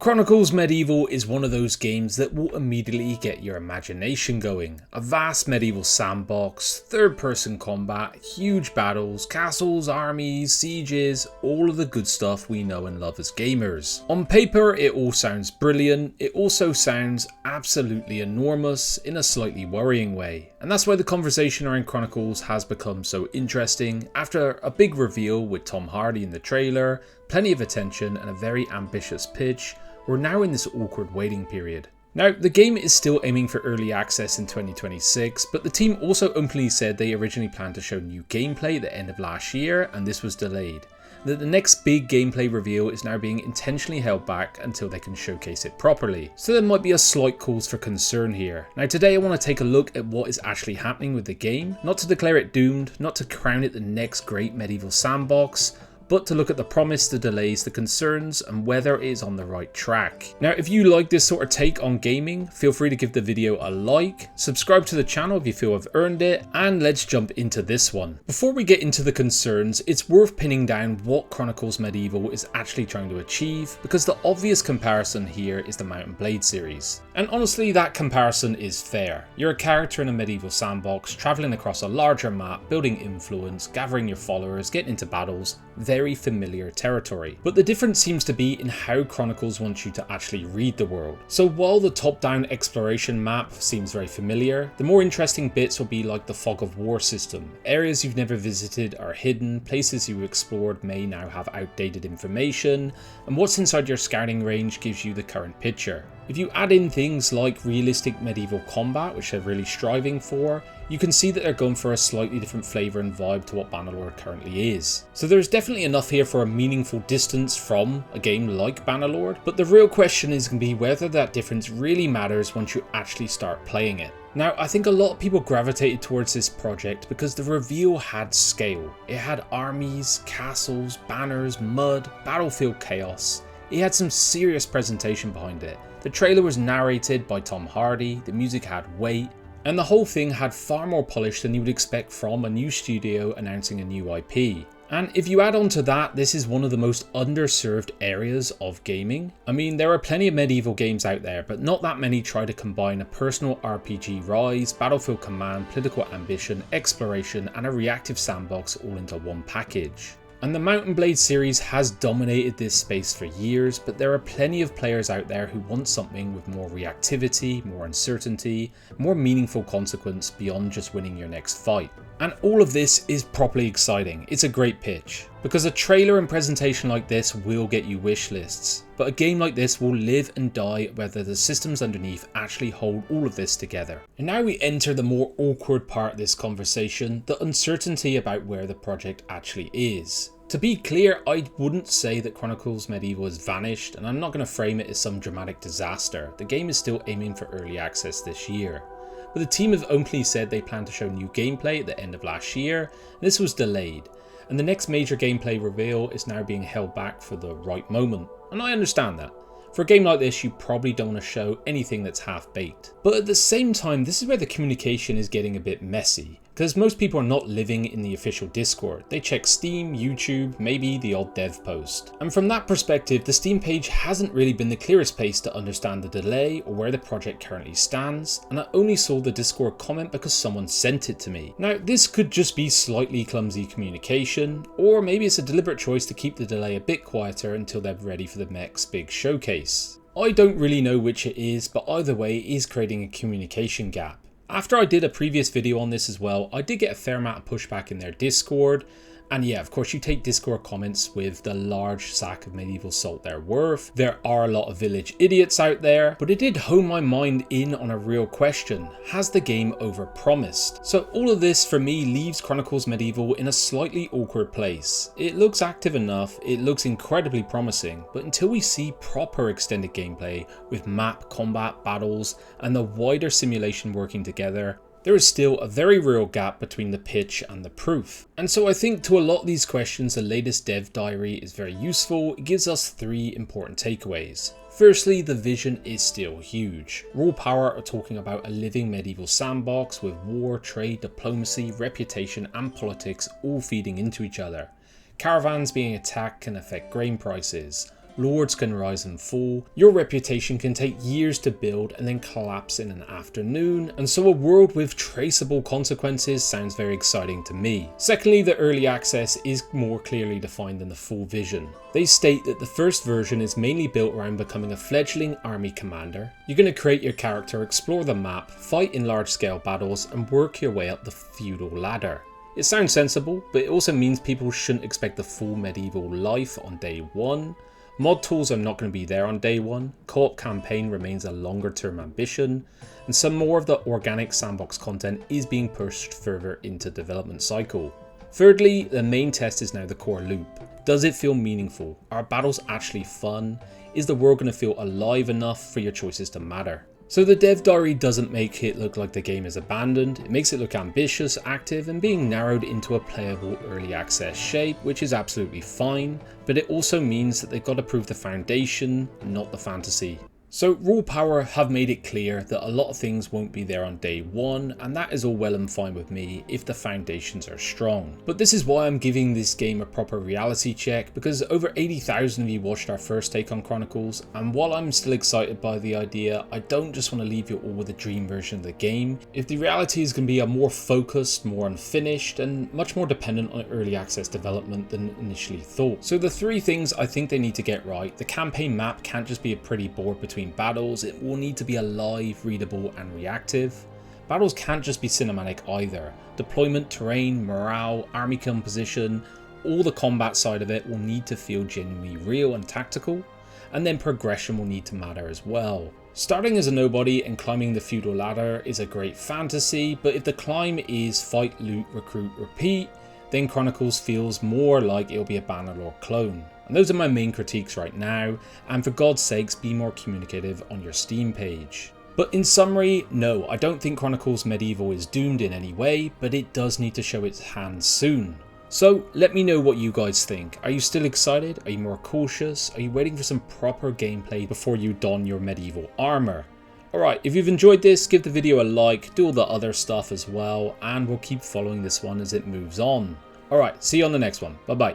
Chronicles Medieval is one of those games that will immediately get your imagination going. A vast medieval sandbox, third-person combat, huge battles, castles, armies, sieges, all of the good stuff we know and love as gamers. On paper, it all sounds brilliant. It also sounds absolutely enormous in a slightly worrying way. And that's why the conversation around Chronicles has become so interesting. After a big reveal with Tom Hardy in the trailer, plenty of attention and a very ambitious pitch, we're now in this awkward waiting period. Now, the game is still aiming for early access in 2026, but the team also openly said they originally planned to show new gameplay at the end of last year, and this was delayed. That the next big gameplay reveal is now being intentionally held back until they can showcase it properly. So there might be a slight cause for concern here. Now today I want to take a look at what is actually happening with the game, not to declare it doomed, not to crown it the next great medieval sandbox, but to look at the promise, the delays, the concerns, and whether it is on the right track. Now, if you like this sort of take on gaming, feel free to give the video a like, subscribe to the channel if you feel I've earned it, and let's jump into this one. Before we get into the concerns, it's worth pinning down what Chronicles Medieval is actually trying to achieve, because the obvious comparison here is the Mount and Blade series. And honestly, that comparison is fair. You're a character in a medieval sandbox, traveling across a larger map, building influence, gathering your followers, getting into battles, very familiar territory. But the difference seems to be in how Chronicles wants you to actually read the world. So while the top-down exploration map seems very familiar, the more interesting bits will be like the fog of war system. Areas you've never visited are hidden, places you explored may now have outdated information, and what's inside your scouting range gives you the current picture. If you add in things like realistic medieval combat, which they're really striving for, you can see that they're going for a slightly different flavour and vibe to what Bannerlord currently is. So there's definitely enough here for a meaningful distance from a game like Bannerlord, but the real question is going to be whether that difference really matters once you actually start playing it. Now, I think a lot of people gravitated towards this project because the reveal had scale. It had armies, castles, banners, mud, battlefield chaos. It had some serious presentation behind it. The trailer was narrated by Tom Hardy, the music had weight, and the whole thing had far more polish than you would expect from a new studio announcing a new IP. And if you add on to that, this is one of the most underserved areas of gaming. I mean, there are plenty of medieval games out there, but not that many try to combine a personal RPG rise, battlefield command, political ambition, exploration, and a reactive sandbox all into one package. And the Mount and Blade series has dominated this space for years, but there are plenty of players out there who want something with more reactivity, more uncertainty, more meaningful consequence beyond just winning your next fight. And all of this is properly exciting. It's a great pitch, because a trailer and presentation like this will get you wish lists. But a game like this will live and die whether the systems underneath actually hold all of this together. And now we enter the more awkward part of this conversation, the uncertainty about where the project actually is. To be clear, I wouldn't say that Chronicles Medieval has vanished, and I'm not going to frame it as some dramatic disaster. The game is still aiming for early access this year. But the team have openly said they plan to show new gameplay at the end of last year, and this was delayed. And the next major gameplay reveal is now being held back for the right moment. And I understand that. For a game like this, you probably don't want to show anything that's half-baked. But at the same time, this is where the communication is getting a bit messy, because most people are not living in the official Discord. They check Steam, YouTube, maybe the odd dev post. And from that perspective, the Steam page hasn't really been the clearest place to understand the delay or where the project currently stands, and I only saw the Discord comment because someone sent it to me. Now, this could just be slightly clumsy communication, or maybe it's a deliberate choice to keep the delay a bit quieter until they're ready for the next big showcase. I don't really know which it is, but either way it is creating a communication gap. After I did a previous video on this as well, I did get a fair amount of pushback in their Discord. And yeah, of course you take Discord comments with the large sack of medieval salt they're worth. There are a lot of village idiots out there, but it did hone my mind in on a real question. Has the game overpromised? So all of this for me leaves Chronicles Medieval in a slightly awkward place. It looks active enough, it looks incredibly promising, but until we see proper extended gameplay with map, combat, battles, and the wider simulation working together, there is still a very real gap between the pitch and the proof. And so I think to a lot of these questions, the latest dev diary is very useful. It gives us 3 important takeaways. Firstly, the vision is still huge. Raw Power are talking about a living medieval sandbox with war, trade, diplomacy, reputation and politics all feeding into each other. Caravans being attacked can affect grain prices. lords can rise and fall, your reputation can take years to build and then collapse in an afternoon, and so a world with traceable consequences sounds very exciting to me. Secondly, the early access is more clearly defined than the full vision. They state that the first version is mainly built around becoming a fledgling army commander. You're going to create your character, explore the map, fight in large scale battles, and work your way up the feudal ladder. It sounds sensible, but it also means people shouldn't expect the full medieval life on day one. Mod tools are not going to be there on day one, co-op campaign remains a longer term ambition, and some more of the organic sandbox content is being pushed further into development cycle. Thirdly, the main test is now the core loop. Does it feel meaningful? Are battles actually fun? Is the world going to feel alive enough for your choices to matter? So the dev diary doesn't make it look like the game is abandoned, it makes it look ambitious, active, and being narrowed into a playable early access shape, which is absolutely fine, but it also means that they've got to prove the foundation, not the fantasy. So Raw Power have made it clear that a lot of things won't be there on day one, and that is all well and fine with me if the foundations are strong. But this is why I'm giving this game a proper reality check, because over 80,000 of you watched our first take on Chronicles, and while I'm still excited by the idea, I don't just want to leave you all with a dream version of the game. If the reality is going to be a more focused, more unfinished, and much more dependent on early access development than initially thought. So the three things I think they need to get right: the campaign map can't just be a pretty board between battles, it will need to be alive, readable, and reactive. Battles can't just be cinematic either. Deployment, terrain, morale, army composition, all the combat side of it will need to feel genuinely real and tactical, and then progression will need to matter as well. Starting as a nobody and climbing the feudal ladder is a great fantasy, but if the climb is fight, loot, recruit, repeat, then Chronicles feels more like it'll be a Bannerlord clone. And those are my main critiques right now, and for God's sakes be more communicative on your Steam page. But in summary, no, I don't think Chronicles Medieval is doomed in any way, but it does need to show its hand soon. So let me know what you guys think. Are you still excited? Are you more cautious? Are you waiting for some proper gameplay before you don your medieval armor? Alright, if you've enjoyed this, give the video a like, do all the other stuff as well, and we'll keep following this one as it moves on. Alright, see you on the next one. Bye bye.